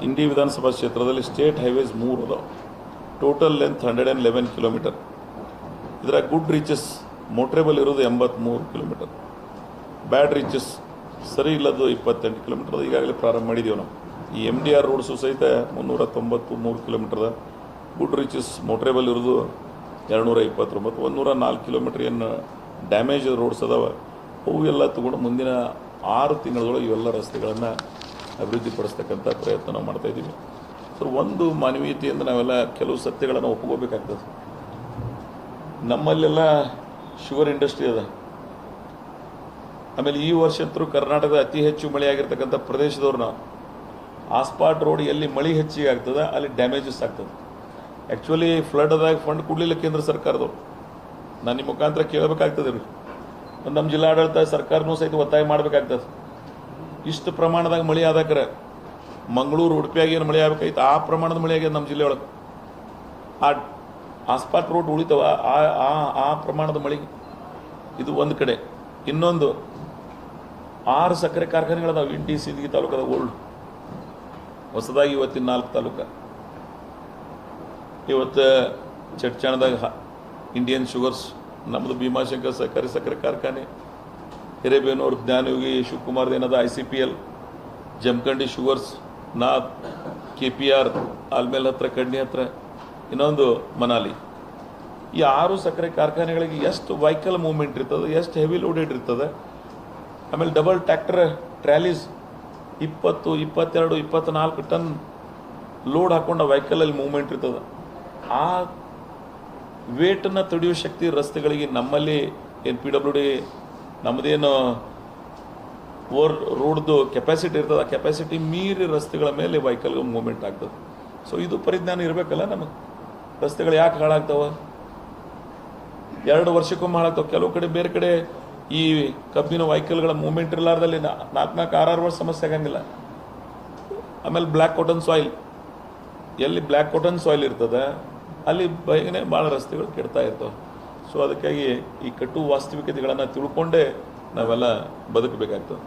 ಇಂಡಿ ವಿಧಾನಸಭಾ ಕ್ಷೇತ್ರದಲ್ಲಿ state highways 3 ಅದಾವೆ. Total length 111 kilometre. ಇದರ ಗುಡ್ ರೀಚಸ್ ಮೋಟ್ರೇಬಲ್ ಇರೋದು 83 ಕಿಲೋಮೀಟರ್. ಬ್ಯಾಡ್ ರೀಚಸ್ ಸರಿ ಇಲ್ಲದು 28 ಕಿಲೋಮೀಟರ್ ಈಗಾಗಲೇ ಪ್ರಾರಂಭ ಮಾಡಿದ್ದೀವಿ ನಾವು. ಈ MDR ರೋಡ್ಸು ಸಹಿತ 393 ಕಿಲೋಮೀಟರ್. ಗುಡ್ ರೀಚಸ್ ಮೋಟ್ರೇಬಲ್ ಇರೋದು 229. 104 ಕಿಲೋಮೀಟರ್ ಏನು ಡ್ಯಾಮೇಜ್ ರೋಡ್ಸ್ ಅದಾವೆ ಅವು ಎಲ್ಲ ತಗೊಂಡು ಮುಂದಿನ 6 ತಿಂಗಳೊಳಗೆ ಇವೆಲ್ಲ ರಸ್ತೆಗಳನ್ನು ಅಭಿವೃದ್ಧಿಪಡಿಸ್ತಕ್ಕಂಥ ಪ್ರಯತ್ನ ನಾವು ಮಾಡ್ತಾಯಿದ್ದೀವಿ. ಸೊ ಒಂದು ಮಾನವೀಯತೆಯಿಂದ ನಾವೆಲ್ಲ ಕೆಲವು ಸತ್ಯಗಳನ್ನು ಒಪ್ಕೋಬೇಕಾಗ್ತದೆ. ನಮ್ಮಲ್ಲೆಲ್ಲ ಶುಗರ್ ಇಂಡಸ್ಟ್ರಿ ಅದ. ಆಮೇಲೆ ಈ ವರ್ಷ ಅಂತೂ ಕರ್ನಾಟಕದ ಅತಿ ಹೆಚ್ಚು ಮಳೆ ಆಗಿರ್ತಕ್ಕಂಥ ಪ್ರದೇಶದವ್ರು ನಾವು. ಆಸ್ಪಾಟ್ ರೋಡ್ ಎಲ್ಲಿ ಮಳೆ ಹೆಚ್ಚಿಗೆ ಆಗ್ತದೆ ಅಲ್ಲಿ ಡ್ಯಾಮೇಜಸ್ ಆಗ್ತದೆ. ಆ್ಯಕ್ಚುಲಿ ಫ್ಲಡ್ದಾಗ ಫಂಡ್ ಕೊಡಲಿಲ್ಲ ಕೇಂದ್ರ ಸರ್ಕಾರದವ್ರು. ನಾನು ನಿಮ್ಮ ಮುಖಾಂತರ ಕೇಳಬೇಕಾಗ್ತದೆ ರೀ. ನಮ್ಮ ಜಿಲ್ಲಾಡಳಿತ ಸರ್ಕಾರನೂ ಸಹಿತ ಒತ್ತಾಯ ಮಾಡಬೇಕಾಗ್ತದೆ. ಇಷ್ಟು ಪ್ರಮಾಣದಾಗ ಮಳೆ ಆದಾಕರೆ ಮಂಗಳೂರು ಉಡುಪಿಯಾಗಿ ಏನು ಮಳೆ ಆಗಬೇಕಾಯ್ತು ಆ ಪ್ರಮಾಣದ ಮಳೆ ಆಗ್ಯದ ನಮ್ಮ ಜಿಲ್ಲೆಯೊಳಗೆ. ಆ ಆಸ್ಪಾಟ್ ರೋಡ್ ಉಳಿತವ ಆ ಪ್ರಮಾಣದ ಮಳೆ. ಇದು ಒಂದು ಕಡೆ. ಇನ್ನೊಂದು 6 ಸಕ್ಕರೆ ಕಾರ್ಖಾನೆಗಳದಾವೆ ಇಂಡಿ ಸಿಂದಗಿ ತಾಲೂಕದ ಓಲ್ಡ್. ಹೊಸದಾಗಿ ಇವತ್ತಿನ 4 ತಾಲೂಕು. ಇವತ್ತು ಚಟ್ಚಾಣದಾಗ ಇಂಡಿಯನ್ ಶುಗರ್ಸ್, ನಮ್ಮದು ಭೀಮಾಶಂಕರ್ ಸಹಕಾರಿ ಸಕ್ಕರೆ ಕಾರ್ಖಾನೆ, ಹಿರೇಬೇನೂರು ಜ್ಞಾನಯೋಗಿ ಶಿವಕುಮಾರ್ದು ಏನದ ICPL, Jamkhandi sugars, Nath, KPR, Almel ಹತ್ರ ಕಡ್ನಿ ಹತ್ರ, ಇನ್ನೊಂದು ಮನಾಲಿ. ಈ 6 ಸಕ್ಕರೆ ಕಾರ್ಖಾನೆಗಳಿಗೆ ಎಷ್ಟು ವೆಹಿಕಲ್ ಮೂವ್ಮೆಂಟ್ ಇರ್ತದೆ, ಎಷ್ಟು ಹೆವಿ ಲೋಡೆಡ್ ಇರ್ತದೆ. ಆಮೇಲೆ ಡಬಲ್ ಟ್ರ್ಯಾಕ್ಟರ್ ಟ್ರ್ಯಾಲೀಸ್ 20, 22, 24 ಟನ್ ಲೋಡ್ ಹಾಕೊಂಡ ವೆಹಿಕಲಲ್ಲಿ ಮೂವ್ಮೆಂಟ್ ಇರ್ತದೆ. ಆ ವೇಟನ್ನು ತಡೆಯುವ ಶಕ್ತಿ ರಸ್ತೆಗಳಿಗೆ ನಮ್ಮಲ್ಲಿ ಏನು PWD ನಮ್ಮದೇನು ರೋಡ್ದು ಕೆಪಾಸಿಟಿ ಇರ್ತದೆ, ಆ ಕೆಪಾಸಿಟಿ ಮೀರಿ ರಸ್ತೆಗಳ ಮೇಲೆ ವೆಹಿಕಲ್ಗೆ ಮೂವ್ಮೆಂಟ್ ಆಗ್ತದೆ. ಸೊ ಇದು ಪರಿಜ್ಞಾನ ಇರಬೇಕಲ್ಲ ನಮಗೆ. ರಸ್ತೆಗಳು ಯಾಕೆ ಹಾಳಾಗ್ತಾವೆ? 2 ವರ್ಷಕ್ಕೊಮ್ಮೆ ಹಾಳಾಗ್ತಾವೆ. ಕೆಲವು ಕಡೆ ಬೇರೆ ಕಡೆ ಈ ಕಬ್ಬಿನ ವೆಹಿಕಲ್ಗಳ ಮೂವ್ಮೆಂಟ್ ಇರಲಾರ್ದಲ್ಲಿ 4-6 ವರ್ಷ ಸಮಸ್ಯೆ ಆಗಂಗಿಲ್ಲ. ಆಮೇಲೆ ಬ್ಲ್ಯಾಕ್ ಕಾಟನ್ ಸಾಯಿಲ್, ಎಲ್ಲಿ ಬ್ಲ್ಯಾಕ್ ಕಾಟನ್ ಸಾಯಿಲ್ ಇರ್ತದೆ ಅಲ್ಲಿ ಬೇಗನೆ ಭಾಳ ರಸ್ತೆಗಳು ಕೆಡ್ತಾ ಇರ್ತವೆ. ಸೊ ಅದಕ್ಕಾಗಿ ಈ ಕಟ್ಟು ವಾಸ್ತವಿಕತೆಗಳನ್ನು ತಿಳ್ಕೊಂಡೇ ನಾವೆಲ್ಲ ಬದುಕಬೇಕಾಗ್ತದೆ.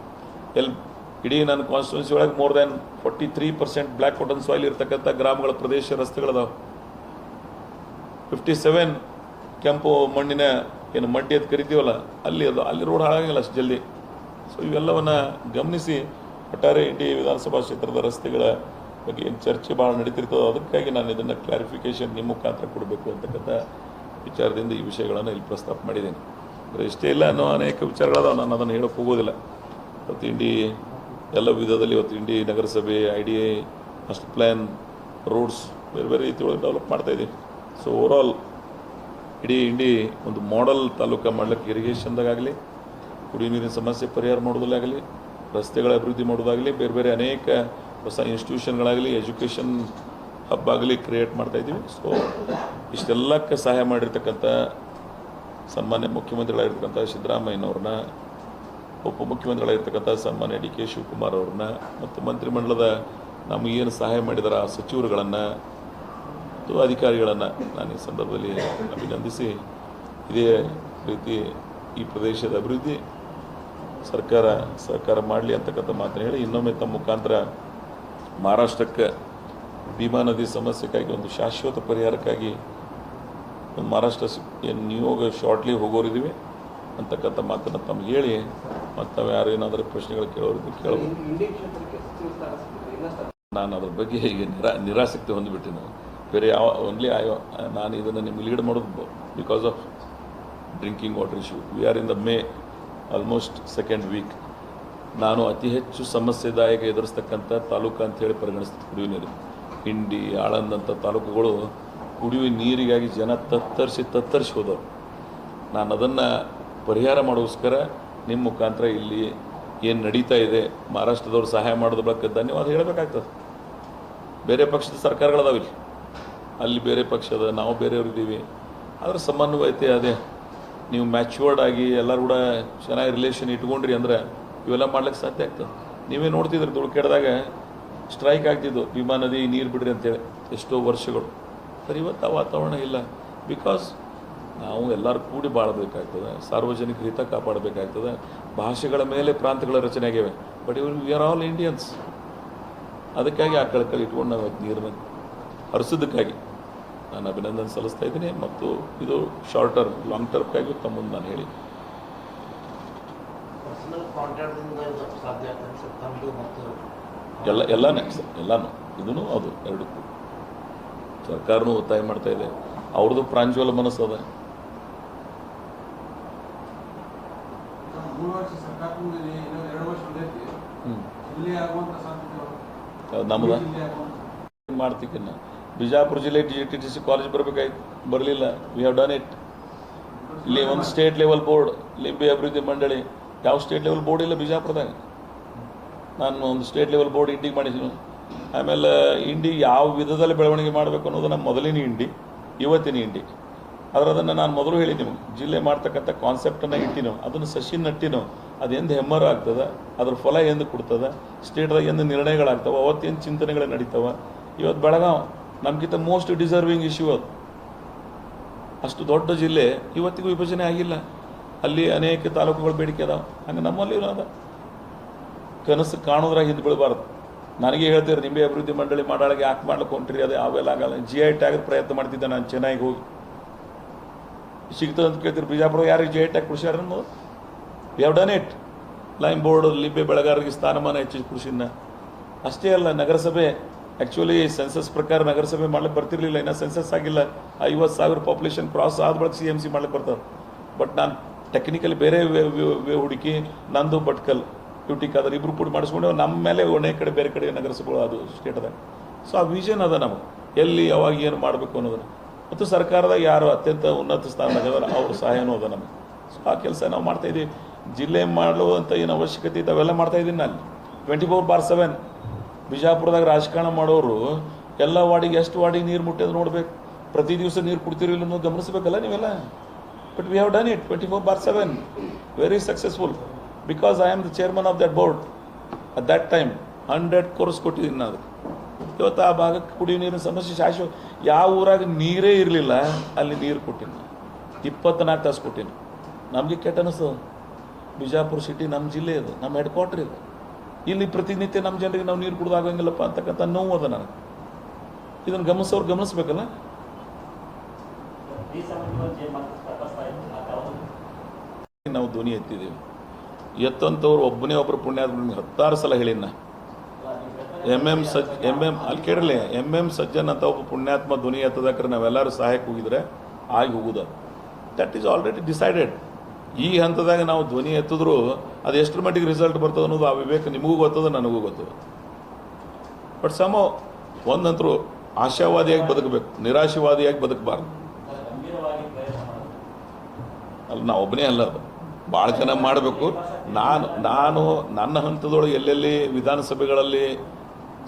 ಇಡೀ ನನ್ನ ಕಾನ್ಸ್ಟಿಟ್ಯೂನ್ಸಿ ಒಳಗೆ more than 43% black cotton soil ಇರ್ತಕ್ಕಂಥ ಗ್ರಾಮಗಳ ಪ್ರದೇಶ ರಸ್ತೆಗಳದಾವೆ. 57 ಕೆಂಪು ಮಣ್ಣಿನ ಏನು ಮಡ್ಡಿ ಅಂತ ಕರಿತೀವಲ್ಲ ಅಲ್ಲಿ ರೋಡ್ ಹಾಳಾಗಿಲ್ಲ ಅಷ್ಟು ಜಲ್ದಿ. ಸೊ ಇವೆಲ್ಲವನ್ನು ಗಮನಿಸಿ ಒಟ್ಟಾರೆ ಇಂಡಿ ವಿಧಾನಸಭಾ ಕ್ಷೇತ್ರದ ರಸ್ತೆಗಳ ಬಗ್ಗೆ ಏನು ಚರ್ಚೆ ಭಾಳ ನಡೀತಿರ್ತದೋ ಅದಕ್ಕಾಗಿ ನಾನು ಇದನ್ನು ಕ್ಲಾರಿಫಿಕೇಷನ್ ನಿಮ್ಮ ಮುಖಾಂತರ ಕೊಡಬೇಕು ಅಂತಕ್ಕಂಥ ವಿಚಾರದಿಂದ ಈ ವಿಷಯಗಳನ್ನು ಇಲ್ಲಿ ಪ್ರಸ್ತಾಪ ಮಾಡಿದ್ದೇನೆ. ಅಂದರೆ ಇಷ್ಟೇ ಇಲ್ಲ ಅನ್ನೋ ಅನೇಕ ವಿಚಾರಗಳದಾವೆ, ನಾನು ಅದನ್ನು ಹೇಳೋಕ್ಕೆ ಹೋಗೋದಿಲ್ಲ. ಇವತ್ತು ಇಂಡಿ ಎಲ್ಲ ವಿಧದಲ್ಲಿ ಇವತ್ತು ಇಂಡಿ ನಗರಸಭೆ, IDA, ಮಾಸ್ಟರ್ ಪ್ಲ್ಯಾನ್, ರೋಡ್ಸ್ ಬೇರೆ ಬೇರೆ ರೀತಿ ಒಳಗೆ ಡೆವಲಪ್ ಮಾಡ್ತಾಯಿದ್ದೀವಿ. ಸೊ ಓವರಾಲ್ ಇಡೀ ಇಂಡಿ ಒಂದು ಮಾಡೆಲ್ ತಾಲೂಕು ಮಾಡ್ಲಿಕ್ಕೆ ಇರಿಗೇಷನ್ದಾಗಲಿ, ಕುಡಿಯುವ ನೀರಿನ ಸಮಸ್ಯೆ ಪರಿಹಾರ ಮಾಡೋದಾಗಲಿ, ರಸ್ತೆಗಳ ಅಭಿವೃದ್ಧಿ ಮಾಡೋದಾಗಲಿ, ಬೇರೆ ಬೇರೆ ಅನೇಕ ಹೊಸ ಇನ್ಸ್ಟಿಟ್ಯೂಷನ್ಗಳಾಗಲಿ, ಎಜುಕೇಷನ್ ಹಬ್ ಆಗಲಿ ಕ್ರಿಯೇಟ್ ಮಾಡ್ತಾಯಿದ್ದೀವಿ. ಸೊ ಇಷ್ಟೆಲ್ಲಕ್ಕೆ ಸಹಾಯ ಮಾಡಿರ್ತಕ್ಕಂಥ ಸನ್ಮಾನ್ಯ ಮುಖ್ಯಮಂತ್ರಿಗಳಾಗಿರ್ತಕ್ಕಂಥ ಸಿದ್ದರಾಮಯ್ಯನವ್ರನ್ನ, ಉಪಮುಖ್ಯಮಂತ್ರಿಗಳಾಗಿರ್ತಕ್ಕಂಥ ಸನ್ಮಾನ್ಯ DK ಶಿವಕುಮಾರ್ ಅವ್ರನ್ನ ಮತ್ತು ಮಂತ್ರಿಮಂಡಲದ ನಮಗೇನು ಸಹಾಯ ಮಾಡಿದಾರ ಆ ಸಚಿವರುಗಳನ್ನು ಮತ್ತು ಅಧಿಕಾರಿಗಳನ್ನು ನಾನು ಈ ಸಂದರ್ಭದಲ್ಲಿ ಅಭಿನಂದಿಸಿ, ಇದೇ ರೀತಿ ಈ ಪ್ರದೇಶದ ಅಭಿವೃದ್ಧಿ ಸರ್ಕಾರ ಮಾಡಲಿ ಅಂತಕ್ಕಂಥ ಮಾತನ್ನು ಹೇಳಿ ಇನ್ನೊಮ್ಮೆ ತಮ್ಮ ಮುಖಾಂತರ ಮಹಾರಾಷ್ಟ್ರಕ್ಕೆ ಭೀಮಾ ನದಿ ಸಮಸ್ಯೆಗಾಗಿ ಒಂದು ಶಾಶ್ವತ ಪರಿಹಾರಕ್ಕಾಗಿ ಒಂದು ಮಹಾರಾಷ್ಟ್ರ ಏನು ನಿಯೋಗ ಶಾರ್ಟ್ಲಿ ಹೋಗೋರಿದ್ದೀವಿ ಅಂತಕ್ಕಂಥ ಮಾತನ್ನು ತಮ್ಗೆ ಹೇಳಿ, ಮತ್ತು ನಾವು ಯಾರು ಏನಾದರೂ ಪ್ರಶ್ನೆಗಳು ಕೇಳೋರಿದ್ದು ಕೇಳಬಹುದು. ನಾನು ಅದ್ರ ಬಗ್ಗೆ ಈಗ ನಿರಾಸಕ್ತಿ ಹೊಂದಿಬಿಟ್ಟು ನಾವು ಬೇರೆ ನಾನು ಇದನ್ನು ನಿಮ್ಗೆ ಲೀಡ್ ಮಾಡೋದು because of drinking water issue. We are in the May almost 2nd week. ನಾನು ಅತಿ ಹೆಚ್ಚು ಸಮಸ್ಯೆದಾಯಕ ಎದುರಿಸ್ತಕ್ಕಂಥ ತಾಲೂಕು ಅಂತೇಳಿ ಪರಿಗಣಿಸ್ತೀನಿ ಕುಡಿಯುವ ನೀರು. ಇಂಡಿ, ಆಳಂದ್ ಅಂಥ ತಾಲೂಕುಗಳು ಕುಡಿಯುವ ನೀರಿಗಾಗಿ ಜನ ತತ್ತರಿಸಿ ಹೋದವರು. ನಾನು ಅದನ್ನು ಪರಿಹಾರ ಮಾಡೋಸ್ಕರ ನಿಮ್ಮ ಮುಖಾಂತರ ಇಲ್ಲಿ ಏನು ನಡೀತಾ ಇದೆ, ಮಹಾರಾಷ್ಟ್ರದವ್ರು ಸಹಾಯ ಮಾಡೋದ್ರ ಬಗ್ಗೆ ಧನ್ಯವಾದ ಹೇಳಬೇಕಾಗ್ತದೆ. ಬೇರೆ ಪಕ್ಷದ ಸರ್ಕಾರಗಳದಾವಿಲ್ಲ, ಅಲ್ಲಿ ಬೇರೆ ಪಕ್ಷದ, ನಾವು ಬೇರೆಯವ್ರಿದ್ದೀವಿ. ಆದರೆ ಸಮನ್ವಯತೆ ಅದೇ. ನೀವು ಮ್ಯಾಚ್ಯೂರ್ಡ್ ಆಗಿ ಎಲ್ಲರೂ ಕೂಡ ಚೆನ್ನಾಗಿ ರಿಲೇಷನ್ ಇಟ್ಕೊಂಡ್ರಿ ಅಂದರೆ ಇವೆಲ್ಲ ಮಾಡ್ಲಿಕ್ಕೆ ಸಾಧ್ಯ ಆಗ್ತದೆ. ನೀವೇ ನೋಡ್ತಿದ್ರಿ ದುಡ್ಕೆಡ್ದಾಗ ಸ್ಟ್ರೈಕ್ ಆಗ್ತಿದ್ದು, ಭೀಮಾ ನದಿ ನೀರು ಬಿಡ್ರಿ ಅಂತೇಳಿ ಎಷ್ಟೋ ವರ್ಷಗಳು. ಸರ್ ಇವತ್ತು ಆ ವಾತಾವರಣ ಇಲ್ಲ. ಬಿಕಾಸ್ ನಾವು ಎಲ್ಲರೂ ಕೂಡಿ ಬಾಳಬೇಕಾಗ್ತದೆ, ಸಾರ್ವಜನಿಕ ಹಿತ ಕಾಪಾಡಬೇಕಾಗ್ತದೆ. ಭಾಷೆಗಳ ಮೇಲೆ ಪ್ರಾಂತಗಳ ರಚನೆ ಆಗಿವೆ. But we are all Indians. ಅದಕ್ಕಾಗಿ ಆ ಕಳಕಳಿ ಇಟ್ಕೊಂಡು ನಾವು ನೀರನ್ನು ಹರಿಸೋದಕ್ಕಾಗಿ ನಾನು ಅಭಿನಂದನೆ ಸಲ್ಲಿಸ್ತಾ ಇದ್ದೀನಿ. ಮತ್ತು ಇದು ಶಾರ್ಟ್ ಟರ್ಮ್, ಲಾಂಗ್ ಟರ್ಮ್ಗಾಗಿ ತಮ್ಮ ಮುಂದೆ ನಾನು ಹೇಳಿ ಎಲ್ಲನೂ ಇದೂ ಅದು ಎರಡಕ್ಕೂ ಸರ್ಕಾರನೂ ಒತ್ತಾಯ ಮಾಡ್ತಾ ಇದೆ. ಅವ್ರದ್ದು ಪ್ರಾಂಜಲ ಮನಸ್ಸು ಅದ. ನಮ್ದು ಮಾಡ್ತಿಕ್ಕಿನ್ನ ಬಿಜಾಪುರ ಜಿಲ್ಲೆ GTTC ಕಾಲೇಜ್ ಬರಬೇಕಾಯ್ತು, ಬರಲಿಲ್ಲ. We have done it. ಇಲ್ಲಿ ಒಂದು ಸ್ಟೇಟ್ ಲೆವೆಲ್ ಬೋರ್ಡ್, ಲಿಂಬೆ ಅಭಿವೃದ್ಧಿ ಮಂಡಳಿ, ಯಾವ ಸ್ಟೇಟ್ ಲೆವೆಲ್ ಬೋರ್ಡ್ ಇಲ್ಲ ಬಿಜಾಪುರದಾಗ. ನಾನು ಒಂದು ಸ್ಟೇಟ್ ಲೆವೆಲ್ ಬೋರ್ಡ್ ಇಂಡಿಗೆ ಮಾಡಿದ್ದೀನಿ. ಆಮೇಲೆ ಇಂಡಿ ಯಾವ ವಿಧದಲ್ಲಿ ಬೆಳವಣಿಗೆ ಮಾಡಬೇಕು ಅನ್ನೋದು ನಮ್ಮ ಮೊದಲಿನ ಇಂಡಿ, ಇವತ್ತಿನ ಇಂಡಿ. ಅದನ್ನು ನಾನು ಮೊದಲು ಹೇಳಿ ನಿಮಗೆ, ಜಿಲ್ಲೆ ಮಾಡ್ತಕ್ಕಂಥ ಕಾನ್ಸೆಪ್ಟನ್ನು ಇಟ್ಟಿನೋ, ಅದನ್ನು ಸಸಿ ನಟ್ಟಿನೋ, ಅದು ಎಂದು ಹೆಮ್ಮರ ಆಗ್ತದೆ, ಅದ್ರ ಫಲ ಎಂದು ಕೊಡ್ತದೆ, ಸ್ಟೇಟ್ದಾಗ ಎಂದು ನಿರ್ಣಯಗಳಾಗ್ತವೆ, ಅವತ್ತೇನು ಚಿಂತನೆಗಳು ನಡೀತವೆ. ಇವತ್ತು ಬೆಳಗಾವಿ ನಮಗಿಂತ ಮೋಸ್ಟ್ ಡಿಸರ್ವಿಂಗ್ ಇಶ್ಯೂ ಅದು. ಅಷ್ಟು ದೊಡ್ಡ ಜಿಲ್ಲೆ ಇವತ್ತಿಗೂ ವಿಭಜನೆ ಆಗಿಲ್ಲ. ಅಲ್ಲಿ ಅನೇಕ ತಾಲೂಕುಗಳು ಬೇಡಿಕೆ ಅದಾವೆ. ಹಂಗೆ ನಮ್ಮಲ್ಲಿ ಅದ. ಕನಸು ಕಾಣೋದ್ರಾಗ ಹಿಂದೆ ಬೀಳಬಾರ್ದು. ನನಗೆ ಹೇಳ್ತೀರಿ ನಿಂಬೆ ಅಭಿವೃದ್ಧಿ ಮಂಡಳಿ ಮಾಡಾಳಿಗೆ ಯಾಕೆ ಮಾಡ್ಲಿಕ್ಕೆ ಹೊಂಟ್ರಿ, ಅದೇ ಅವೆಲ್ಲ ಆಗಲ್ಲ. GI ಟ್ಯಾಗ್ ಪ್ರಯತ್ನ ಮಾಡ್ತಿದ್ದೆ ನಾನು ಚೆನ್ನೈಗೆ ಹೋಗಿ. ಸಿಗ್ತದೆ ಅಂತ ಕೇಳ್ತೀರಿ. ಬಿಜಾಪುರ ಯಾರಿಗೆ GI ಟ್ಯಾಗ್ ಕೃಷಿ ಅನ್ನೋದು? We have done it. Lime board, ಲಿಂಬೆ ಬೆಳೆಗಾರರಿಗೆ ಸ್ಥಾನಮಾನ ಹೆಚ್ಚಿದ ಕೃಷಿನ. ಅಷ್ಟೇ ಅಲ್ಲ, ನಗರಸಭೆ ಆ್ಯಕ್ಚುಲಿ ಸೆನ್ಸಸ್ ಪ್ರಕಾರ ನಗರಸಭೆ ಮಾಡ್ಲಿಕ್ಕೆ ಬರ್ತಿರ್ಲಿಲ್ಲ. ಇನ್ನೂ ಸೆನ್ಸಸ್ ಆಗಿಲ್ಲ. 50,000 ಪಾಪ್ಯುಲೇಷನ್ ಕ್ರಾಸ್ ಆದ ಬಳಿಕ CMC ಮಾಡ್ಲಿಕ್ಕೆ ಬರ್ತಾರೆ. ಬಟ್ ನಾನು ಟೆಕ್ನಿಕಲಿ ಬೇರೆ ವೇ ಹುಡುಕಿ, ನಂದು ಭಟ್ಕಲ್ ಯುಟಿಕಾದ್ರೆ ಇಬ್ಬರು ಕೂಡ ಮಾಡಿಸ್ಕೊಂಡು ನಮ್ಮ ಮೇಲೆ ಒಳ್ಳೆ ಕಡೆ ಬೇರೆ ಕಡೆ ನಗರಸಭೆಗಳು ಅದು ಸ್ಟೇಟ್ದಾಗ. ಸೊ ಆ ವಿಷನ್ ಅದ ನಮಗೆ, ಎಲ್ಲಿ ಯಾವಾಗ ಏನು ಮಾಡಬೇಕು ಅನ್ನೋದನ್ನು. ಮತ್ತು ಸರ್ಕಾರದಾಗ ಯಾರು ಅತ್ಯಂತ ಉನ್ನತ ಸ್ಥಾನದಾಗ ಅವ್ರ ಸಹಾಯನೂ ಅದ ನಮಗೆ. ಸೊ ಆ ಕೆಲಸ ನಾವು ಮಾಡ್ತಾಯಿದ್ದೀವಿ. ಜಿಲ್ಲೆ ಮಾಡುವಂಥ ಏನು ಅವಶ್ಯಕತೆ ಇತ್ತು ಅವೆಲ್ಲ ಮಾಡ್ತಾಯಿದ್ದೀನಿ ನಾನು. 24/7 ಬಿಜಾಪುರದಾಗ ರಾಜಕಾರಣ ಮಾಡೋರು ಎಲ್ಲ ವಾರ್ಡಿಗೆ ಎಷ್ಟು ವಾರ್ಡಿಗೆ ನೀರು ಮುಟ್ಟೋದು ನೋಡ್ಬೇಕು. ಪ್ರತಿ ದಿವಸ ನೀರು ಕೊಡ್ತಿರಲಿಲ್ಲ ಅನ್ನೋದು ಗಮನಿಸಬೇಕಲ್ಲ ನೀವೆಲ್ಲ. But we have done it 24/7, very successful. Because I am the chairman of that board at that time. 100 crores ಕೊಟ್ಟಿದ್ದೀನಿ ನಾನು ಅದಕ್ಕೆ. ಇವತ್ತು ಆ ಭಾಗಕ್ಕೆ ಕುಡಿಯೋ ನೀರಿನ ಸಮಸ್ಯೆ ಶಾಶ್ವತ. ಯಾವ ಊರಾಗ ನೀರೇ ಇರಲಿಲ್ಲ ಅಲ್ಲಿ ನೀರು ಕೊಟ್ಟಿನಿ. 24 ತಾಸು ಕೊಟ್ಟಿನಿ. ನಮಗೆ ಕೆಟ್ಟ ಅನಿಸ್ತದೆ. ಬಿಜಾಪುರ ಸಿಟಿ ನಮ್ಮ ಜಿಲ್ಲೆ ಇದು, ನಮ್ಮ ಹೆಡ್ ಕ್ವಾರ್ಟರ್ ಇದು. ಇಲ್ಲಿ ಪ್ರತಿನಿತ್ಯ ನಮ್ಮ ಜನರಿಗೆ ನಾವು ನೀರು ಕುಡ್ದಾಗಂಗಿಲ್ಲಪ್ಪ ಅಂತಕ್ಕಂಥ ನೋವು ಅದ ನನಗೆ. ಇದನ್ನು ಗಮನಿಸೋರು ಗಮನಿಸ್ಬೇಕಲ್ಲ. ನಾವು ಧ್ವನಿ ಎತ್ತಿದ್ದೀವಿ. ಎತ್ತಂಥವ್ರು ಒಬ್ಬನೇ ಒಬ್ಬರು ಪುಣ್ಯಾತ್ಮ 10 ಸಲ ಹೇಳಿನ. ಅಲ್ಲಿ ಕೇಳಲಿ, MM ಸಜ್ಜನ್ ಅಂತ ಒಬ್ಬ ಪುಣ್ಯಾತ್ಮ ಧ್ವನಿ ಎತ್ತದಾಕ್ರೆ ನಾವೆಲ್ಲರೂ ಸಹಾಯಕ್ಕೆ ಹೋಗಿದ್ರೆ ಆಗಿ ಹೋಗುದ. That is already decided. ಈ ಹಂತದಾಗ ನಾವು ಧ್ವನಿ ಎತ್ತಿದ್ರು ಅದು ಎಷ್ಟರ ಮಟ್ಟಿಗೆ ರಿಸಲ್ಟ್ ಬರ್ತದೆ ಅನ್ನೋದು ಆ ವಿವೇಕ ನಿಮಗೂ ಗೊತ್ತದ, ನನಗೂ ಗೊತ್ತದ. ಬಟ್ ಒಂದಂತರೂ ಆಶಾವಾದಿಯಾಗಿ ಬದುಕಬೇಕು, ನಿರಾಶಾವಾದಿಯಾಗಿ ಬದುಕಬಾರ್ದು. ಅಲ್ಲ, ನಾವು ಒಬ್ಬನೇ ಅಲ್ಲ, ಅದು ಭಾಳ ಜನ ಮಾಡಬೇಕು. ನಾನು ನನ್ನ ಹಂತದೊಳಗೆ ಎಲ್ಲೆಲ್ಲಿ ವಿಧಾನಸಭೆಗಳಲ್ಲಿ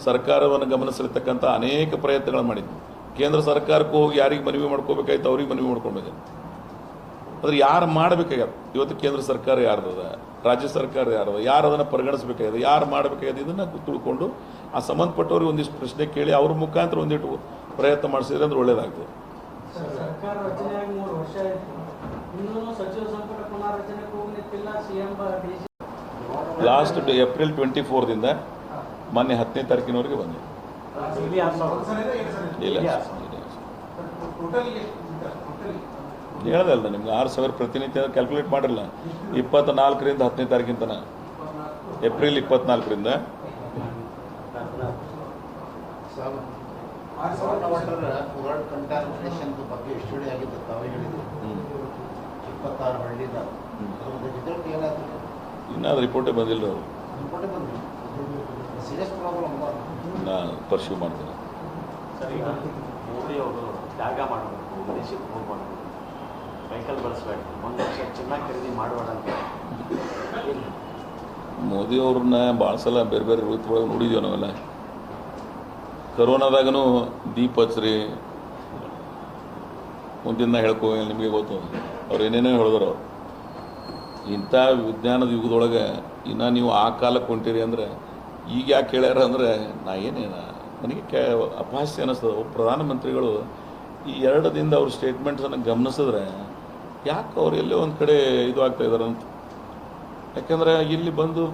ಸರ್ಕಾರವನ್ನು ಗಮನಿಸಿರ್ತಕ್ಕಂಥ ಅನೇಕ ಪ್ರಯತ್ನಗಳು ಮಾಡಿದ್ವಿ. ಕೇಂದ್ರ ಸರ್ಕಾರಕ್ಕೂ ಹೋಗಿ ಯಾರಿಗೆ ಮನವಿ ಮಾಡ್ಕೋಬೇಕಾಯ್ತು ಅವ್ರಿಗೆ ಮನವಿ ಮಾಡ್ಕೊಬೇಕು. ಆದರೆ ಯಾರು ಮಾಡಬೇಕಾಗ್ಯದ, ಇವತ್ತು ಕೇಂದ್ರ ಸರ್ಕಾರ ಯಾರ್ದದ, ರಾಜ್ಯ ಸರ್ಕಾರ ಯಾರದ, ಯಾರು ಅದನ್ನು ಪರಿಗಣಿಸಬೇಕಾಗಿದೆ, ಯಾರು ಮಾಡಬೇಕಾಗಿದೆ, ಇದನ್ನು ತಿಳ್ಕೊಂಡು ಆ ಸಂಬಂಧಪಟ್ಟವ್ರಿಗೆ ಒಂದಿಷ್ಟು ಪ್ರಶ್ನೆ ಕೇಳಿ ಅವ್ರ ಮುಖಾಂತರ ಒಂದಿಟ್ಟು ಪ್ರಯತ್ನ ಮಾಡಿಸಿದ್ರೆ ಅಂದ್ರೆ ಒಳ್ಳೇದಾಗ್ತದೆ. ಸರ್ಕಾರ ರಚನೆಯಾಗಿ 3 ವರ್ಷ ಆಯಿತು, ಇನ್ನೂ ಸಚಿವ ಸಂಪುಟ ಪುನಾರಚನೆಗೆ ಹೋಗ್ಲಿಕ್ಕಿಲ್ಲ. CM ಲಾಸ್ಟ್ ಏಪ್ರಿಲ್ 24ದಿಂದ ಮೊನ್ನೆ 10ನೇ ತಾರೀಕಿನವರೆಗೆ ಬಂದೆ. ಇಲ್ಲ, ಹೇಳ್ದಲ್ಲ ನಿಮ್ಗೆ 6,000 ಪ್ರತಿನಿತ್ಯ ಕ್ಯಾಲ್ಕುಲೇಟ್ ಮಾಡಿರಲ್ಲ. 24ರಿಂದ 10ನೇ ತಾರೀಕಿನ ತನಕ, ಏಪ್ರಿಲ್ 24ರಿಂದ ವರ್ಲ್ಡ್ ಕಂಟಾಮಿನೇಷನ್ ಬಗ್ಗೆ ಸ್ಟಡಿ ಆಗಿದ್ದು ತಾವೇ ಹೇಳಿದ್ರು. 26 ಹಳ್ಳಿದ ರಿಸಲ್ಟ್ ಏನಾಯ್ತು? ಇನ್ನೂ ಅದು ರಿಪೋರ್ಟೇ ಬಂದಿಲ್ಲ. ಅವರು ರಿಪೋರ್ಟೇ ಬಂದಿಲ್ಲ. ಸೀರಿಯಸ್ ಪ್ರಾಬ್ಲಮ್ ನಾನು ಪರ್ಸ್ಯೂ ಮಾಡ್ತೀನಿ. ಸರ್, ಈಗ ಮೋದಿ ಅವರು ತ್ಯಾಗ ಮಾಡಬೇಕು, ವಿದೇಶಕ್ಕೆ ಹೋಗ್ಬಾರ್ದು, ವೆಹಿಕಲ್ ಬಳಸಬೇಕು, 1 ಲಕ್ಷ ಚೆನ್ನಾಗಿ ಖರೀದಿ ಮಾಡಬೇಡ ಅಂತ ಮೋದಿಯವ್ರನ್ನ ಭಾಳ ಸಲ ಬೇರೆ ಬೇರೆ ರೂಪದೊಳಗೆ ನೋಡಿದ್ದೀವಿ ನಾವೆಲ್ಲ. ಕರೋನಾದಾಗೂ ದೀಪ ಹಚ್ಚ್ರಿ ಮುಂದಿನ ಹೇಳ್ಕೊ, ನಿಮಗೆ ಗೊತ್ತು ಅವ್ರು ಏನೇನೋ ಹೇಳಿದ್ರು. ಅವ್ರು ಇಂಥ ವಿಜ್ಞಾನದ ಯುಗದೊಳಗೆ ಇನ್ನೂ ನೀವು ಆ ಕಾಲಕ್ಕೆ ಹೊಂಟಿರಿ ಅಂದರೆ ಈಗ ಯಾಕೆ ಹೇಳ್ಯಾರ ಅಂದರೆ ನನಗೆ ಅಪಹಾಸ್ಯ ಅನ್ನಿಸ್ತದೆ. ಪ್ರಧಾನಮಂತ್ರಿಗಳು ಈ 2 ದಿನದ ಅವ್ರ ಸ್ಟೇಟ್ಮೆಂಟ್ಸನ್ನು ಗಮನಿಸಿದ್ರೆ ಯಾಕೆ ಅವ್ರು ಎಲ್ಲೋ ಒಂದು ಕಡೆ ಇದು ಆಗ್ತಾಯಿದ್ದಾರೆ ಅಂತ. ಯಾಕೆಂದರೆ ಇಲ್ಲಿ ಬಂದು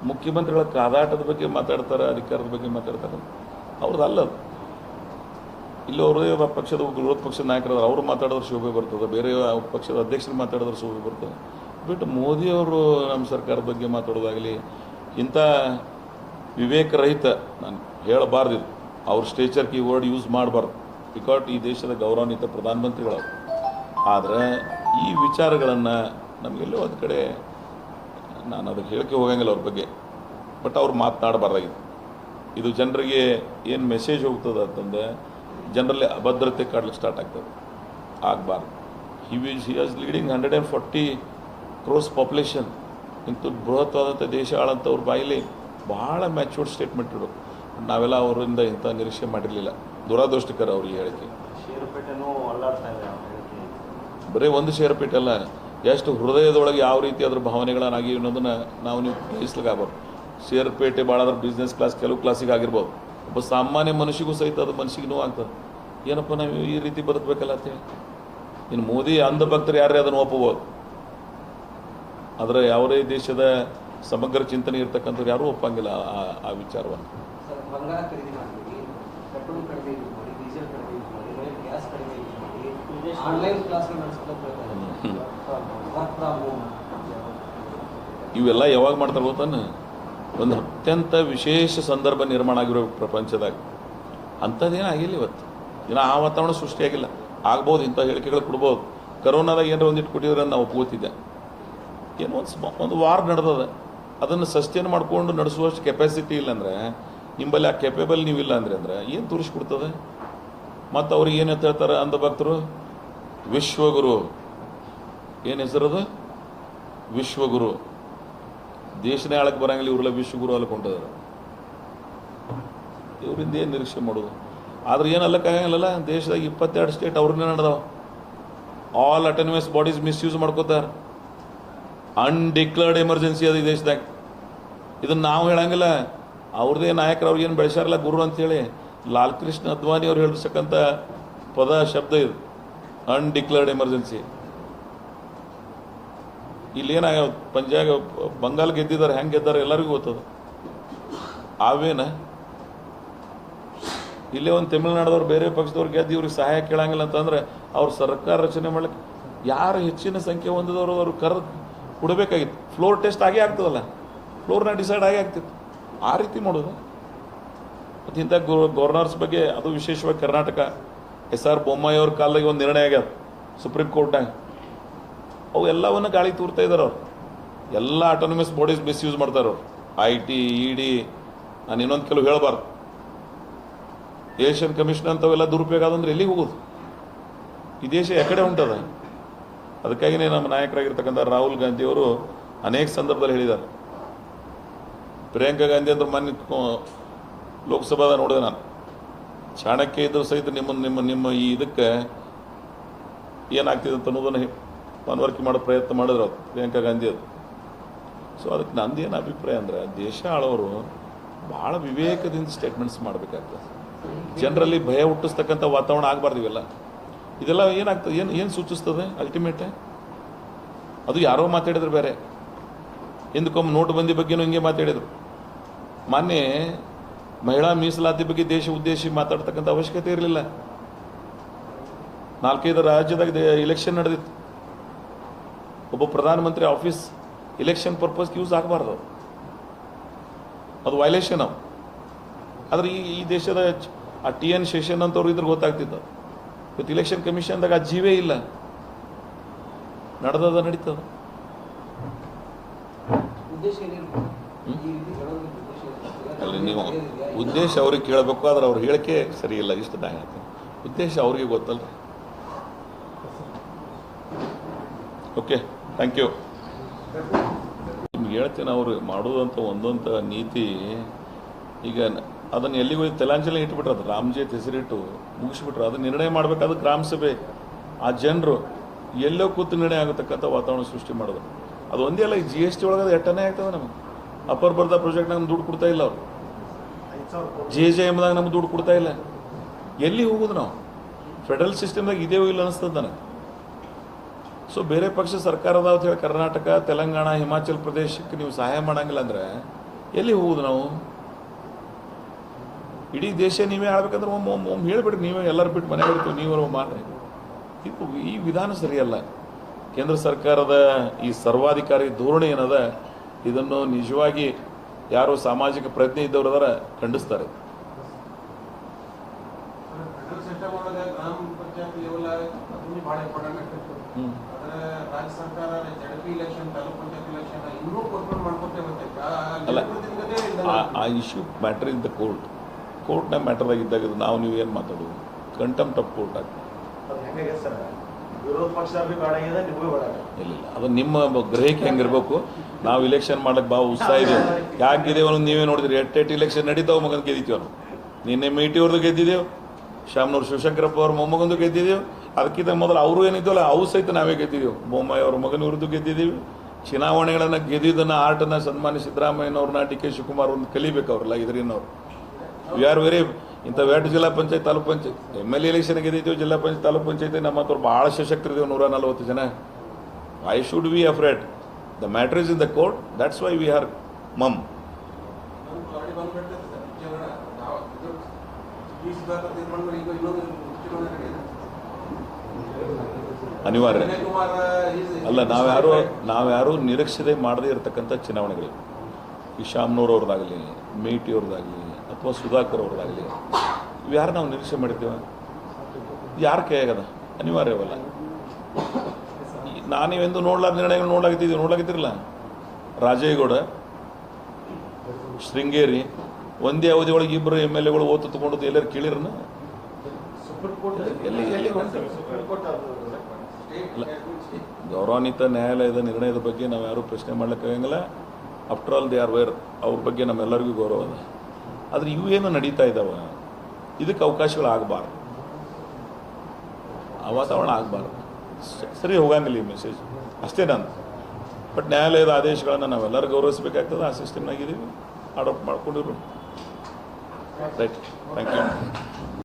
ಮುಖ್ಯಮಂತ್ರಿಗಳ ಕಾದಾಟದ ಬಗ್ಗೆ ಮಾತಾಡ್ತಾರೆ, ಅಧಿಕಾರದ ಬಗ್ಗೆ ಮಾತಾಡ್ತಾರೆ. ಅವ್ರದ್ದು ಅಲ್ಲ ಅದು. ಇಲ್ಲಿ ಅವರೇ ಪಕ್ಷದ ವಿರೋಧ ಪಕ್ಷದ ನಾಯಕರಾದ ಅವರು ಮಾತಾಡಿದ್ರೆ ಶೋಭೆ ಬರ್ತದೆ, ಬೇರೆ ಪಕ್ಷದ ಅಧ್ಯಕ್ಷರು ಮಾತಾಡಿದ್ರೆ ಶೋಭೆ ಬರ್ತದೆ. ಬಿಟ್ಟು ಮೋದಿಯವರು ನಮ್ಮ ಸರ್ಕಾರದ ಬಗ್ಗೆ ಮಾತಾಡೋದಾಗಲಿ ಇಂಥ ವಿವೇಕರಹಿತ, ನಾನು ಹೇಳಬಾರ್ದು, ಅವ್ರ ಸ್ಟೇಚರ್ ಕೀವರ್ಡ್ ಯೂಸ್ ಮಾಡಬಾರ್ದು. ಬಿಕಾಸ್ ಈ ದೇಶದ ಗೌರವಾನ್ವಿತ ಪ್ರಧಾನಮಂತ್ರಿಗಳು. ಆದರೆ ಈ ವಿಚಾರಗಳನ್ನು ನಮಗೆಲ್ಲೋ ಒಂದು ಕಡೆ ನಾನು ಅದಕ್ಕೆ ಹೇಳಕ್ಕೆ ಹೋಗಂಗಿಲ್ಲ ಅವ್ರ ಬಗ್ಗೆ. ಬಟ್ ಅವ್ರು ಮಾತನಾಡಬಾರ್ದಾಗಿದೆ. ಇದು ಜನರಿಗೆ ಏನು ಮೆಸೇಜ್ ಹೋಗ್ತದೆ ಅಂತಂದರೆ ಜನರಲ್ಲಿ ಅಭದ್ರತೆ ಕಾಡ್ಲಿಕ್ಕೆ ಸ್ಟಾರ್ಟ್ ಆಗ್ತದೆ. ಆಗಬಾರ್ದು. He was leading 140 crores population. ಇಂಥ ಬೃಹತ್ವಾದಂಥ ದೇಶ ಆಳಂಥವ್ರ ಬಾಯಲ್ಲಿ ಭಾಳ ಮ್ಯಾಚೂರ್ಡ್ ಸ್ಟೇಟ್ಮೆಂಟ್ ಇಡೋದು. ನಾವೆಲ್ಲ ಅವರಿಂದ ಇಂಥ ನಿರೀಕ್ಷೆ ಮಾಡಿರಲಿಲ್ಲ. ದುರಾದೃಷ್ಟಕರ ಅವ್ರಿಗೆ ಹೇಳಿಕೆ. ಷೇರುಪೇಟೆನೂ ಅಲ್ಲಾಡ್ತಾ ಇದೆ ಅವ್ರ ಹೇಳಿಕೆ. ಬರೀ ಒಂದು ಷೇರುಪೇಟೆ ಅಲ್ಲ, ಎಷ್ಟು ಹೃದಯದೊಳಗೆ ಯಾವ ರೀತಿ ಅದ್ರ ಭಾವನೆಗಳನ್ನಾಗಿ ಅನ್ನೋದನ್ನು ನಾವು ನೀವು ಗ್ರಹಿಸ್ಲಿಕ್ಕಾಗ್ಬಾರ್ದು. ಷೇರುಪೇಟೆ ಭಾಳ ಅದ್ರ ಬಿಸ್ನೆಸ್ ಕ್ಲಾಸ್, ಕೆಲವು ಕ್ಲಾಸಿಗೆ ಆಗಿರ್ಬೋದು. ಒಬ್ಬ ಸಾಮಾನ್ಯ ಮನುಷ್ಯಗೂ ಸಹಿತ ಅದು ಮನಸ್ಸಿಗೆ ನೋವು ಆಗ್ತದೆ. ಏನಪ್ಪ ನಾವು ಈ ರೀತಿ ಬದುಕಬೇಕಲ್ಲ ಅಂತೇಳಿ. ಇನ್ನು ಮೋದಿ ಅಂಧ ಭಕ್ತರು ಯಾರೇ ಅದನ್ನು ಒಪ್ಪಬೋದು. ಆದರೆ ಯಾವುದೇ ದೇಶದ ಸಮಗ್ರ ಚಿಂತನೆ ಇರ್ತಕ್ಕಂಥವ್ರು ಯಾರೂ ಒಪ್ಪಂಗಿಲ್ಲ ಆ ವಿಚಾರವನ್ನು. ಸರ್, ಬಂಗಾರ ಖರೀದಿ ಮಾಡ್ತೀವಿ, ಪೆಟ್ರೋಲ್ ಕಡಿಮೆ ಯೂಸ್ ಮಾಡಿ, ಡೀಸೆಲ್ ಕಡಿಮೆ ಯೂಸ್ ಮಾಡಿ, ಗ್ಯಾಸ್ ಕಡಿಮೆ ಯೂಸ್ ಮಾಡಿ, ಆನ್ಲೈನ್ ಕ್ಲಾಸ್ಗಳು ನಡೆಸ್ಕೊಳ್ತಾರೆ. ವರ್ಕ್ ಫ್ರಮ್ ಹೋಮ್ ಇವೆಲ್ಲ ಯಾವಾಗ ಮಾಡ್ತಾರೆ ಗೊತ್ತಾನೆ? ಒಂದು ಅತ್ಯಂತ ವಿಶೇಷ ಸಂದರ್ಭ ನಿರ್ಮಾಣ ಆಗಿರೋ ಪ್ರಪಂಚದಾಗ. ಅಂಥದ್ದೇನು ಆಗಿಲ್ಲ ಇವತ್ತು. ಇನ್ನು ಆ ವಾತಾವರಣ ಸೃಷ್ಟಿಯಾಗಿಲ್ಲ. ಆಗ್ಬೋದು, ಇಂಥ ಹೇಳಿಕೆಗಳು ಕೊಡ್ಬೋದು. ಕರೋನಾದಾಗ ಏನಾರ ಒಂದಿಟ್ಟು ಕೊಟ್ಟಿದ್ರೆ ನಾವು ಒಪ್ಕೋತಿದ್ದೆ. ಏನೋ ಒಂದು ವಾರ್ ನಡೆದದ, ಅದನ್ನು ಸಸ್ಟೇನ್ ಮಾಡಿಕೊಂಡು ನಡೆಸುವಷ್ಟು ಕೆಪಾಸಿಟಿ ಇಲ್ಲಾಂದರೆ, ನಿಂಬಲ್ಲಿ ಆ ಕೆಪೇಬಲ್ ನೀವಿಲ್ಲ ಅಂದರೆ ಏನು ತೋರಿಸ್ಕೊಡ್ತದೆ? ಮತ್ತು ಅವ್ರಿಗೆ ಏನು ಅಂತ ಹೇಳ್ತಾರೆ ಅಂಧ ಭಕ್ತರು? ವಿಶ್ವಗುರು. ಏನು ಹೆಸರದು? ವಿಶ್ವಗುರು. ದೇಶನೇ ಆಳಕ್ಕೆ ಬರಂಗಿಲ್ಲ, ಇವರೆಲ್ಲ ವಿಶ್ವಗುರು ಅಲ್ಕೊಂಡಿದ್ದಾರೆ. ಇವರಿಂದ ಏನು ನಿರೀಕ್ಷೆ ಮಾಡೋದು? ಆದ್ರೆ ಏನು ಅಲ್ಲಕ್ಕಾಗಂಗಿಲ್ಲಲ್ಲ. ದೇಶದಾಗ 22 ಸ್ಟೇಟ್ ಅವ್ರನ್ನೇ ನಡೆದವ. ಆಲ್ ಅಟೋನಮಸ್ ಬಾಡೀಸ್ ಮಿಸ್ಯೂಸ್ ಮಾಡ್ಕೋತಾರೆ. ಅನ್ಡಿಕ್ಲರ್ಡ್ ಎಮರ್ಜೆನ್ಸಿ ಅದು ಈ ದೇಶದಾಗ. ಇದನ್ನು ನಾವು ಹೇಳಂಗಿಲ್ಲ, ಅವ್ರದ್ದೇ ನಾಯಕರು ಅವ್ರಿಗೇನು ಬೆಳೆಸಾರಲ್ಲ ಗುರು ಅಂತೇಳಿ. ಲಾಲ್ ಕೃಷ್ಣ ಅದ್ವಾನಿ ಅವ್ರು ಹೇಳಿರ್ತಕ್ಕಂಥ ಪದ ಶಬ್ದ ಇದು, ಅನ್ಡಿಕ್ಲರ್ಡ್ ಎಮರ್ಜೆನ್ಸಿ. ಇಲ್ಲೇನಾಗ ಪಂಜಾಬ್ ಬಂಗಾಲ್ ಗೆದ್ದಿದ್ದಾರೆ, ಹೆಂಗೆ ಗೆದ್ದಾರೆ ಎಲ್ಲರಿಗೂ ಗೊತ್ತದ. ಆವೇನ ಇಲ್ಲೇ ಒಂದು ತಮಿಳ್ನಾಡದವ್ರು ಬೇರೆ ಪಕ್ಷದವ್ರು ಗೆದ್ದು ಇವ್ರಿಗೆ ಸಹಾಯ ಕೇಳಂಗಿಲ್ಲ ಅಂತಂದ್ರೆ ಅವ್ರ ಸರ್ಕಾರ ರಚನೆ ಮಾಡ್ಲಿಕ್ಕೆ ಯಾರು ಹೆಚ್ಚಿನ ಸಂಖ್ಯೆ ಹೊಂದಿದವರು ಅವ್ರು ಕರೆದು ಕೊಡಬೇಕಾಗಿತ್ತು. ಫ್ಲೋರ್ ಟೆಸ್ಟ್ ಆಗೇ ಆಗ್ತದಲ್ಲ, ಫ್ಲೋರ್ನ ಡಿಸೈಡ್ ಆಗೇ ಆಗ್ತಿತ್ತು. ಆ ರೀತಿ ಮಾಡೋದು. ಮತ್ತು ಇಂಥ ಗವರ್ನರ್ಸ್ ಬಗ್ಗೆ ಅದು ವಿಶೇಷವಾಗಿ ಕರ್ನಾಟಕ SR ಬೊಮ್ಮಾಯಿ ಅವ್ರ ಕಾಲದಾಗ ಒಂದು ನಿರ್ಣಯ ಆಗ್ಯದ ಸುಪ್ರೀಂ ಕೋರ್ಟ್ನಾಗ. ಅವು ಎಲ್ಲವನ್ನು ಗಾಳಿ ತೂರ್ತಾ ಇದ್ದಾರೆ ಅವ್ರು. ಎಲ್ಲ ಆಟೋನಮಸ್ ಬಾಡೀಸ್ ಮಿಸ್ಯೂಸ್ ಮಾಡ್ತಾರೆ ಅವ್ರು. IT, ED, ನಾನು ಇನ್ನೊಂದು ಕೆಲವು ಹೇಳಬಾರ್ದು. ಏಷ್ಯನ್ ಕಮಿಷನ್ ಅಂತವೆಲ್ಲ ದುರುಪಯೋಗ ಆದಂದ್ರೆ ಎಲ್ಲಿಗೆ ಹೋಗೋದು? ಈ ದೇಶ ಎಕಡೆ ಉಂಟದ? ಅದಕ್ಕಾಗಿಯೇ ನಮ್ಮ ನಾಯಕರಾಗಿರ್ತಕ್ಕಂಥ ರಾಹುಲ್ ಗಾಂಧಿ ಅವರು ಅನೇಕ ಸಂದರ್ಭದಲ್ಲಿ ಹೇಳಿದ್ದಾರೆ. ಪ್ರಿಯಾಂಕಾ ಗಾಂಧಿ ಅಂದ್ರೆ ಮೊನ್ನೆ ಲೋಕಸಭಾದ ನೋಡಿದೆ ನಾನು. ಚಾಣಕ್ಯ ಇದ್ದರೂ ಸಹಿತ ನಿಮ್ಮ ಈ ಇದಕ್ಕೆ ಏನಾಗ್ತಿದೆ ಅಂತ ಅನ್ನೋದನ್ನು ಮನವರಿಕೆ ಮಾಡೋ ಪ್ರಯತ್ನ ಮಾಡಿದ್ರು ಅದು ಪ್ರಿಯಾಂಕಾ ಗಾಂಧಿ ಅದು. ಸೊ ಅದಕ್ಕೆ ನಂದೇನು ಅಭಿಪ್ರಾಯ ಅಂದರೆ, ದೇಶ ಆಳೋರು ಭಾಳ ವಿವೇಕದಿಂದ ಸ್ಟೇಟ್ಮೆಂಟ್ಸ್ ಮಾಡಬೇಕಾಗ್ತದೆ. ಜನರಲ್ಲಿ ಭಯ ಹುಟ್ಟಿಸ್ತಕ್ಕಂಥ ವಾತಾವರಣ ಆಗಬಾರ್ದು. ಇವೆಲ್ಲ ಇದೆಲ್ಲ ಏನಾಗ್ತದೆ, ಏನು ಸೂಚಿಸ್ತದೆ ಅಲ್ಟಿಮೇಟ್? ಅದು ಯಾರೋ ಮಾತಾಡಿದ್ರು ಬೇರೆ. ಹಿಂದಕ್ಕೊಮ್ಮೆ ನೋಟುಬಂದಿ ಬಗ್ಗೆನೂ ಹಿಂಗೆ ಮಾತಾಡಿದರು. ಮೊನ್ನೆ ಮಹಿಳಾ ಮೀಸಲಾತಿ ಬಗ್ಗೆ ದೇಶ ಉದ್ದೇಶಿ ಮಾತಾಡ್ತಕ್ಕಂಥ ಅವಶ್ಯಕತೆ ಇರಲಿಲ್ಲ. 4-5 ರಾಜ್ಯದಾಗ ಇಲೆಕ್ಷನ್ ನಡೆದಿತ್ತು. ಒಬ್ಬ ಪ್ರಧಾನಮಂತ್ರಿ ಆಫೀಸ್ ಇಲೆಕ್ಷನ್ ಪರ್ಪಸ್ಗೆ ಯೂಸ್ ಆಗಬಾರ್ದು, ಅದು ವೈಲೇಷನ್ ಅವು. ಆದರೆ ಈ ದೇಶದ ಆ TN ಶೇಷನ್ ಅಂತವ್ರು ಇದ್ರೆ ಗೊತ್ತಾಗ್ತಿತ್ತು. ಇವತ್ತು ಇಲೆಕ್ಷನ್ ಕಮಿಷನ್ದಾಗ ಆ ಜೀವೇ ಇಲ್ಲ. ನಡೆದದ ನಡೀತದ. ಉದ್ದೇಶ ಏನಿರ್ಬೋದು? ಈ ರೀತಿ ಹೇಳೋದ್ರಿಂದ ಉದ್ದೇಶ ಇರ್ತದೆ. ಅಲ್ಲಿ ನೀವು ಉದ್ದೇಶ ಅವ್ರಿಗೆ ಕೇಳಬೇಕು, ಆದ್ರೆ ಅವ್ರು ಹೇಳಿಕೆ ಸರಿ ಇಲ್ಲ. ಇಷ್ಟು ನಾ ಹೇಳ್ತೀನಿ, ಉದ್ದೇಶ ಅವ್ರಿಗೆ ಗೊತ್ತಲ್ಲ. Okay, thank you. ನಿಮ್ಗೆ ಹೇಳ್ತೀನಿ, ಅವರು ಮಾಡೋದಂಥ ಒಂದೊಂಥ ನೀತಿ ಈಗ ಅದನ್ನು ಎಲ್ಲಿಗೂ ತೆಲಾಂಚಲ ಇಟ್ಬಿಟ್ರೆ, ಅದು ರಾಮ್ಜೇತ್ ಹೆಸರಿಟ್ಟು ಮುಗಿಸ್ಬಿಟ್ರೆ, ಅದು ನಿರ್ಣಯ ಮಾಡಬೇಕಾದ ಗ್ರಾಮ ಸಭೆ. ಆ ಜನರು ಎಲ್ಲೋ ಕೂತು ನಿರ್ಣಯ ಆಗತಕ್ಕಂಥ ವಾತಾವರಣ ಸೃಷ್ಟಿ ಮಾಡೋದು. ಅದು ಒಂದೇ ಅಲ್ಲ, ಈ GST ಒಳಗೆ ಎಟ್ಟನೇ ಆಗ್ತದೆ. ನಮಗೆ ಅಪ್ಪರ್ ಬರ್ದಾ ಪ್ರಾಜೆಕ್ಟ್ನಾಗ ನಮ್ಗೆ ದುಡ್ಡು ಕೊಡ್ತಾ ಇಲ್ಲ ಅವರು. JJMದಾಗ ನಮ್ಗೆ ದುಡ್ಡು ಕೊಡ್ತಾ ಇಲ್ಲ. ಎಲ್ಲಿ ಹೋಗೋದು ನಾವು? ಫೆಡರಲ್ ಸಿಸ್ಟಮ್ದಾಗ ಇದೇವೋ ಇಲ್ಲ ಅನಿಸ್ತದೆ ನನಗೆ. ಸೊ ಬೇರೆ ಪಕ್ಷ ಸರ್ಕಾರದ ಅಂತ ಹೇಳಿ ಕರ್ನಾಟಕ, ತೆಲಂಗಾಣ, ಹಿಮಾಚಲ್ ಪ್ರದೇಶಕ್ಕೆ ನೀವು ಸಹಾಯ ಮಾಡೋಂಗಿಲ್ಲ ಅಂದರೆ ಎಲ್ಲಿ ಹೋಗುದು ನಾವು? ಇಡೀ ದೇಶ ನೀವೇ ಆಳ್ಬೇಕಂದ್ರೆ ಒಮ್ಮೆ ಹೇಳಿಬಿಡ್ರಿ, ನೀವೇ ಎಲ್ಲರೂ ಬಿಟ್ಟು ಮನೆ ಬಿಡ್ತೀವಿ, ನೀವೇ ಮಾಡ್ರಿ. ಇದು ಈ ವಿಧಾನ ಸರಿಯಲ್ಲ. ಕೇಂದ್ರ ಸರ್ಕಾರದ ಈ ಸರ್ವಾಧಿಕಾರಿ ಧೋರಣೆ ಏನದ, ಇದನ್ನು ನಿಜವಾಗಿ ಯಾರು ಸಾಮಾಜಿಕ ಪ್ರಜ್ಞೆ ಇದ್ದವರು ಅದರ ಖಂಡಿಸ್ತಾರೆ. ಫೆಡರಲ್ ಸಿಸ್ಟಮ್ ಒಳಗೆ ಗ್ರಾಮ ಪಂಚಾಯತ್ ಲೆವೆಲ್ ಅದನ್ನು ಭಾಳ ಇಂಪಾರ್ಟೆಂಟ್ ಆಗ್ತೈತೆ. ಆದರೆ ರಾಜ್ಯ ಸರ್ಕಾರ Z P election, taluk panchayat election ಇನ್ನೂ ಪೋಸ್ಟ್ಪೋನ್ ಮಾಡ್ಕೊತೇ ಅಲ್ಲ, ಬರ್ತೈತೆ. ಆ ಇಶ್ಯೂ ಮ್ಯಾಟರ್ ಇನ್ ದ ಕೋರ್ಟ್ನ ಮ್ಯಾಟರ್ದಾಗ ಇದ್ದಾಗ ನಾವು ನೀವು ಏನು ಮಾತಾಡೋದು? ಕಂಟೆಂಪ್ಟ್ ಆಫ್ ಕೋರ್ಟ್ ಆಗ್ತದೆ. ಅದು ಹೆಂಗಾಗಿದೆ ಸರ್, ವಿರೋಧ ಪಕ್ಷ ಬೇಡ ಆಗಿದೆ, ನಿಮಗೂ ಬೇಡ. ಇಲ್ಲ, ಅದು ನಿಮ್ಮ ಗ್ರಹಿಕೆ ಹೆಂಗಿರ್ಬೇಕು. ನಾವು ಇಲೆಕ್ಷನ್ ಮಾಡಕ್ಕೆ ಭಾಳ ಉತ್ಸಾಹ ಇದೆ. ಯಾಕಿದೇವು ಅನ್ನೋದು ನೀವೇ ನೋಡಿದ್ರಿ. ಎಟ್ಟೆಟ್ಟು ಇಲೆಕ್ಷನ್ ನಡೀತಾವೆ, ಮಗನ ಗೆದ್ದಿತೀವಿ ನಾವು. ನಿನ್ನೆ ಮೇಟಿಯವ್ರದ್ದು ಗೆದ್ದಿದ್ದೇವೆ, ಶಾಮನೂರು ಶಿವಶಂಕರಪ್ಪ ಅವ್ರ ಮೊಮ್ಮಗಂದು ಗೆದ್ದಿದ್ದೇವೆ. ಅದಕ್ಕಿಂತ ಮೊದಲು ಅವರು ಏನಿದ್ದಲ್ಲ ಅವು ಸಹಿತ ನಾವೇ ಗೆದ್ದಿದ್ದೇವೆ. ಬೊಮ್ಮಾಯಿ ಅವ್ರ ಮಗನ ವಿರುದ್ಧ ಗೆದ್ದಿದ್ದೀವಿ. ಚುನಾವಣೆಗಳನ್ನು ಗೆದ್ದಿದ್ದನ್ನು ಆರ್ಟನ್ನು ಸನ್ಮಾನ್ಯ ಸಿದ್ದರಾಮಯ್ಯನವ್ರನ್ನ, ಡಿ ಕೆ ಶಿವಕುಮಾರ್ ಅವ್ರನ್ನ ಕಲಿಬೇಕು ಅವರೆಲ್ಲ. ಇದರಿನವ್ರು ವಿ ಆರ್ ವೆರಿ ಇಂಥ ವ್ಯಾಟ್ ಜಿಲ್ಲಾ ಪಂಚಾಯತ್, ತಾಲೂಕ್ ಪಂಚಾಯತ್, MLA ಎಲೆಕ್ಷನ್ ಗೆದ್ದಿದ್ದೀವಿ. ಜಿಲ್ಲಾ ಪಂಚಾಯತ್, ತಾಲೂಕ್ ಪಂಚಾಯತ್ ನಮ್ಮ ಹತ್ರ ಭಾಳ ಸಶಕ್ತರಿದ್ದೇವೆ, 140 ಜನ. I should be afraid. The matter is in the court. That's why we are mum. Already ಬಂದ್ಬಿಡ್ತೈತೆ ಸರ್. ಕೇವಲ ನಾವು ಇದು ಈ ಸುಧಾಕರ್ ತೀರ್ಮಾನ ಈಗ ಇನ್ನೊಂದು ಚುನಾವಣೆ ನಡೆಯಿದೆ. ಅನಿವಾರ್ಯ ವಿನಯ್ ಕುಮಾರ್ ಅಲ್ಲ. ನಾವ್ಯಾರು ನಿರೀಕ್ಷೆ ಮಾಡದೇ ಇರತಕ್ಕಂಥ ಚುನಾವಣೆಗಳು, ಈ ಶಾಮನೂರ್ ಅವ್ರದ್ದಾಗಲಿ, ಮೇಟಿ ಅವ್ರದ್ದಾಗಲಿ, ಅಥವಾ ಸುಧಾಕರ್ ಅವ್ರದ್ದಾಗಲಿ, ಇವು ಯಾರು ನಾವು ನಿರೀಕ್ಷೆ ಮಾಡಿದ್ದೇವೆ? ಯಾರ ಕೈಯಾಗದ? ಅನಿವಾರ್ಯವಲ್ಲ. ನಾನೀವೆಂದು ನಿರ್ಣಯಗಳು ನೋಡ್ಲಾಗ್ತಿರಲ್ಲ. ರಾಜೇಗೌಡ, ಶೃಂಗೇರಿ, ಒಂದೇ ಅವಧಿ ಒಳಗೆ ಇಬ್ಬರು MLAಗಳು ಓತು ತಗೊಂಡು ಎಲ್ಲರೂ ಕೇಳಿರನ? ಎಲ್ಲಿ ಗೌರವಾನ್ವಿತ ನ್ಯಾಯಾಲಯದ ನಿರ್ಣಯದ ಬಗ್ಗೆ ನಾವು ಯಾರೂ ಪ್ರಶ್ನೆ ಮಾಡ್ಲಿಕ್ಕಾಗಂಗಿಲ್ಲ. After all they are where. ಅವ್ರ ಬಗ್ಗೆ ನಮ್ಮೆಲ್ಲರಿಗೂ ಗೌರವ ಅದ. ಆದರೆ ಇವು ಏನು ನಡೀತಾ ಇದ್ದಾವೆ, ಇದಕ್ಕೆ ಅವಕಾಶಗಳಾಗಬಾರ್ದು, ಆ ವಾತಾವರಣ ಆಗಬಾರ್ದು. ಸರಿ ಹೋಗಂಗಿಲ್ಲ ಈ ಮೆಸೇಜ್ ಅಷ್ಟೇ ನಾನು. ಬಟ್ ನ್ಯಾಯಾಲಯದ ಆದೇಶಗಳನ್ನು ನಾವೆಲ್ಲರೂ ಗೌರವಿಸಬೇಕಾಗ್ತದೆ. ಆ ಸಿಸ್ಟಮ್ನಾಗಿದ್ದೀವಿ, ಅಡಾಪ್ಟ್ ಮಾಡ್ಕೊಂಡಿರು. Right, thank you.